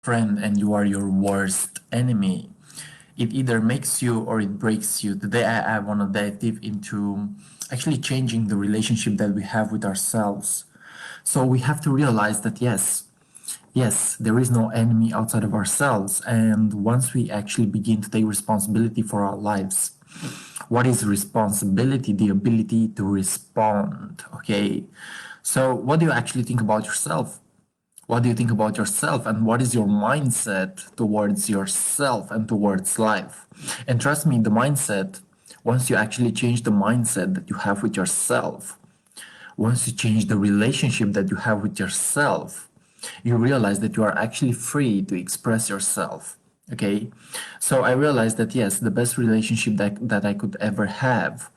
friend and you are your worst enemy. It either makes you or it breaks you. Today, I want to dive deep into actually changing the relationship that we have with ourselves. So we have to realize that yes, there is no enemy outside of ourselves. And once we actually begin to take responsibility for our lives, what is responsibility? The ability to respond. Okay. So, what do you actually think about yourself? What do you think about yourself, and what is your mindset towards yourself and towards life? And trust me, the mindset, once you actually change the mindset that you have with yourself, once you change the relationship that you have with yourself, you realize that you are actually free to express yourself. Okay. So I realized that yes, the best relationship that I could ever have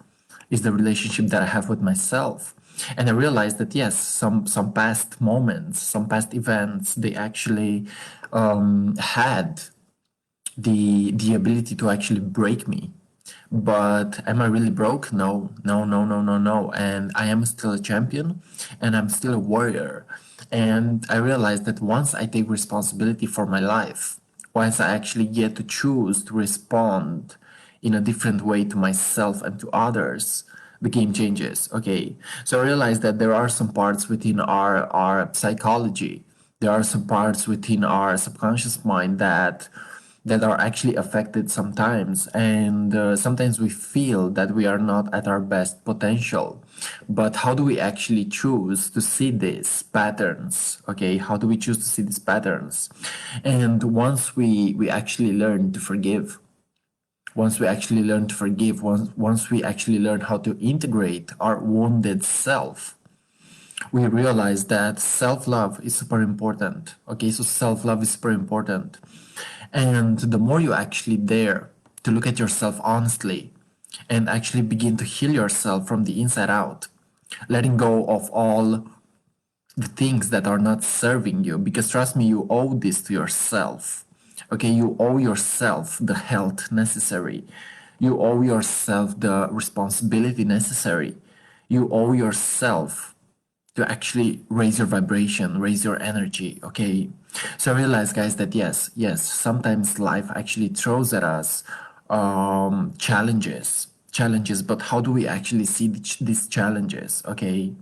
is the relationship that I have with myself. And I realized that yes, some past moments, some past events, they actually had the ability to actually break me. But am I really broke? No, no, no, no, no, no. And I am still a champion and I'm still a warrior. And I realized that once I take responsibility for my life, once I actually get to choose to respond in a different way to myself and to others, the game changes. Okay. So I realized that there are some parts within our psychology, there are some parts within our subconscious mind that are actually affected sometimes, and sometimes we feel that we are not at our best potential. But how do we actually choose to see these patterns? Okay, how do we choose to see these patterns? And once we actually learn to forgive, once we actually learn how to integrate our wounded self, we realize that self-love is super important. Okay, so self-love is super important. And the more you actually dare to look at yourself honestly and actually begin to heal yourself from the inside out, letting go of all the things that are not serving you, because trust me, you owe this to yourself. Okay, you owe yourself the health necessary. You owe yourself the responsibility necessary. You owe yourself to actually raise your vibration, raise your energy. Okay. So I realize, guys, that yes, sometimes life actually throws at us challenges, but how do we actually see these challenges? Okay.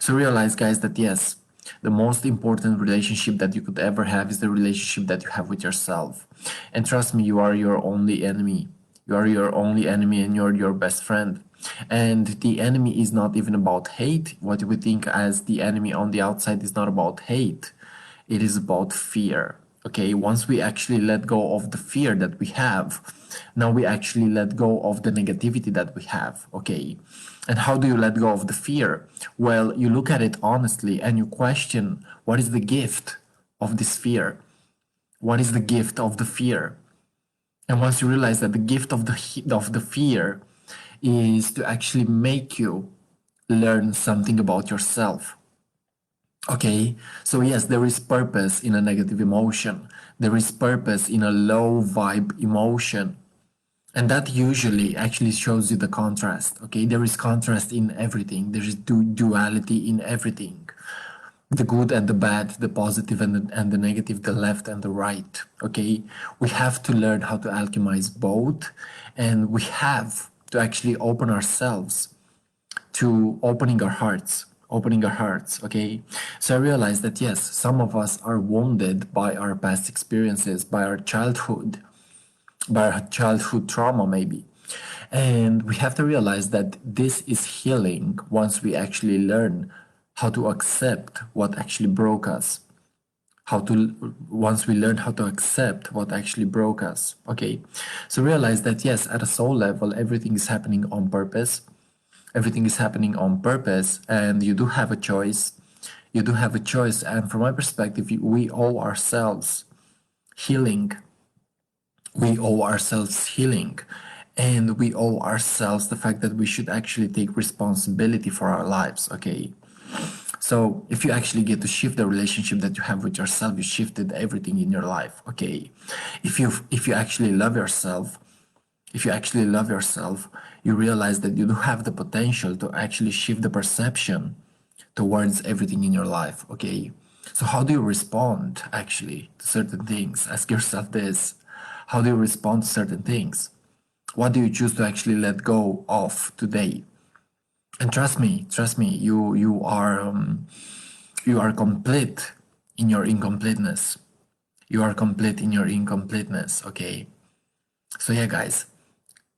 So realize, guys, that yes, the most important relationship that you could ever have is the relationship that you have with yourself. And trust me, you are your only enemy. You are your only enemy and you're your best friend. And the enemy is not even about hate. What we think as the enemy on the outside is not about hate. It is about fear. Okay, once we actually let go of the fear that we have, now we actually let go of the negativity that we have. Okay, and how do you let go of the fear? Well, you look at it honestly and you question, what is the gift of this fear? What is the gift of the fear? And once you realize that the gift of the fear is to actually make you learn something about yourself. Okay, so yes, there is purpose in a negative emotion. There is purpose in a low vibe emotion. And that usually actually shows you the contrast. Okay, there is contrast in everything, there is duality in everything, the good and the bad, the positive and the negative, the left and the right. Okay, we have to learn how to alchemize both, and we have to actually open ourselves to opening our hearts. Okay, so I realized that yes, some of us are wounded by our past experiences, by our childhood trauma maybe. And we have to realize that this is healing once we actually learn how to accept what actually broke us. Once we learn how to accept what actually broke us. Okay. So realize that yes, at a soul level, everything is happening on purpose. Everything is happening on purpose, and you do have a choice. You do have a choice. And from my perspective, we owe ourselves healing. We owe ourselves healing, and we owe ourselves the fact that we should actually take responsibility for our lives. Okay, so if you actually get to shift the relationship that you have with yourself, you shifted everything in your life. Okay, if you actually love yourself, you realize that you do have the potential to actually shift the perception towards everything in your life. Okay, So how do you respond actually to certain things? Ask yourself this. How do you respond to certain things? What do you choose to actually let go of today? And trust me, you are complete in your incompleteness. You are complete in your incompleteness, okay? So yeah, guys,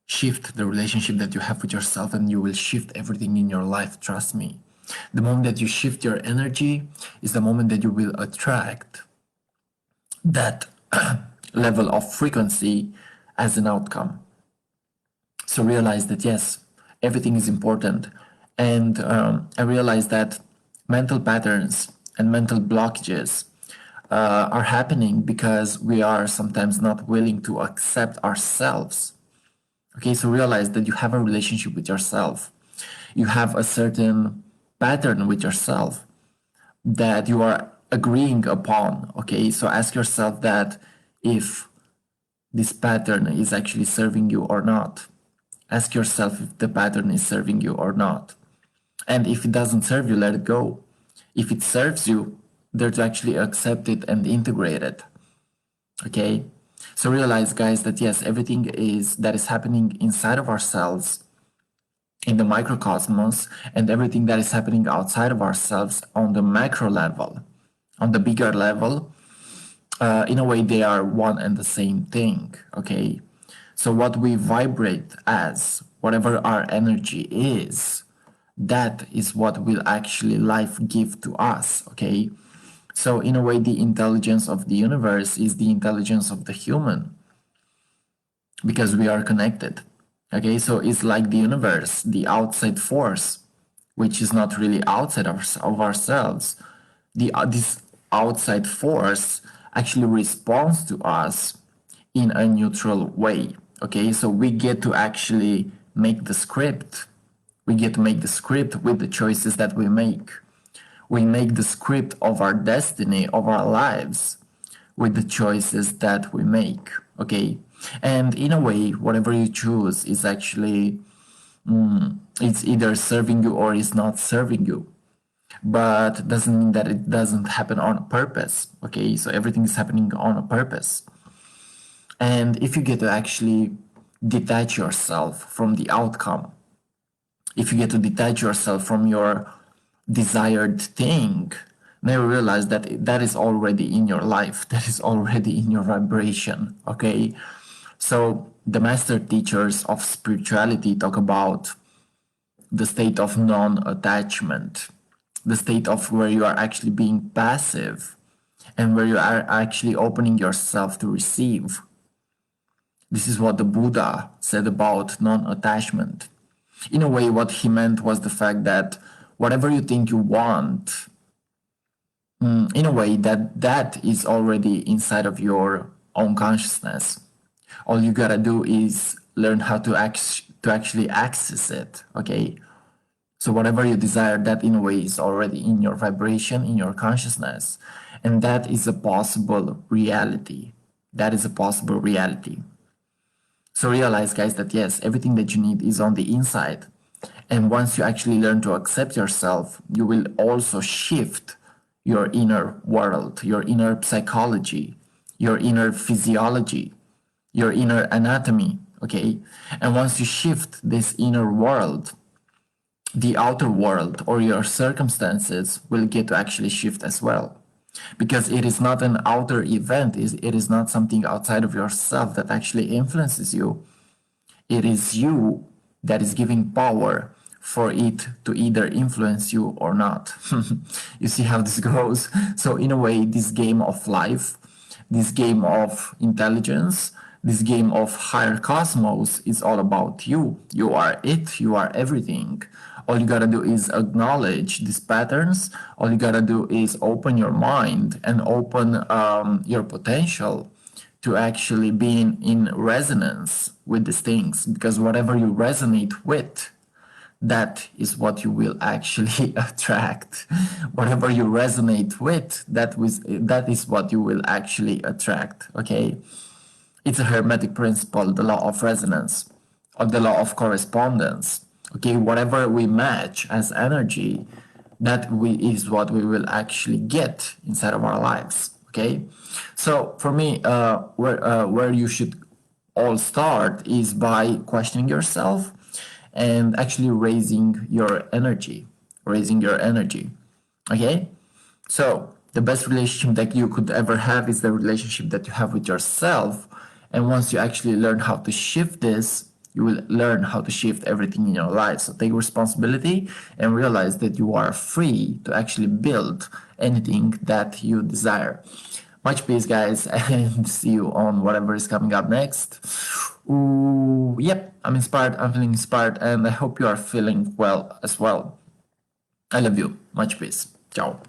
shift the relationship that you have with yourself and you will shift everything in your life, trust me. The moment that you shift your energy is the moment that you will attract that level of frequency as an outcome. So realize that yes, everything is important. And I realize that mental patterns and mental blockages are happening because we are sometimes not willing to accept ourselves. Okay, so realize that you have a relationship with yourself. You have a certain pattern with yourself that you are agreeing upon. Okay, so ask yourself that if this pattern is actually serving you or not. Ask yourself if the pattern is serving you or not. And if it doesn't serve you, let it go. If it serves you, dare to actually accept it and integrate it. Okay? So realize, guys, that yes, everything that is happening inside of ourselves in the microcosmos and everything that is happening outside of ourselves on the macro level, on the bigger level, in a way they are one and the same thing. Okay? So what we vibrate as, whatever our energy is, that is what will actually life give to us. Okay? So in a way, the intelligence of the universe is the intelligence of the human because we are connected. Okay, so it's like the universe, the outside force, which is not really outside of ourselves. This outside force actually responds to us in a neutral way. Okay, so we get to actually make the script. We get to make the script with the choices that we make. We make the script of our destiny, of our lives, with the choices that we make. Okay, and in a way, whatever you choose is actually it's either serving you or is not serving you, but doesn't mean that it doesn't happen on purpose. Okay, so everything is happening on a purpose. And if you get to actually detach yourself from the outcome, if you get to detach yourself from your desired thing, now you realize that that is already in your life, that is already in your vibration. Okay, so the master teachers of spirituality talk about the state of non-attachment, the state of where you are actually being passive and where you are actually opening yourself to receive. This is what the Buddha said about non-attachment. In a way, what he meant was the fact that whatever you think you want, in a way, that is already inside of your own consciousness. All you gotta do is learn how to actually access it. Okay, so whatever you desire, that in a way is already in your vibration, in your consciousness, and that is a possible reality. That is a possible reality. So realize, guys, that yes, everything that you need is on the inside. And once you actually learn to accept yourself, you will also shift your inner world, your inner psychology, your inner physiology, your inner anatomy. Okay. And once you shift this inner world, the outer world or your circumstances will get to actually shift as well. Because it is not an outer event, it is not something outside of yourself that actually influences you. It is you that is giving power for it to either influence you or not. You see how this goes? So, in a way, this game of life, this game of intelligence, this game of higher cosmos is all about you. You are it, you are everything. All you gotta do is acknowledge these patterns. All you gotta do is open your mind and open your potential to actually be in resonance with these things, because whatever you resonate with, that is what you will actually attract. Whatever you resonate with, that is what you will actually attract. Okay, it's a hermetic principle, the law of resonance or the law of correspondence. Okay, whatever we match as energy, is what we will actually get inside of our lives. Okay, so for me, where you should all start is by questioning yourself and actually raising your energy. Okay, so the best relationship that you could ever have is the relationship that you have with yourself. And once you actually learn how to shift this, you will learn how to shift everything in your life. So take responsibility and realize that you are free to actually build anything that you desire. Much peace, guys, and see you on whatever is coming up next. Ooh, yep, I'm inspired. I'm feeling inspired, and I hope you are feeling well as well. I love you. Much peace. Ciao.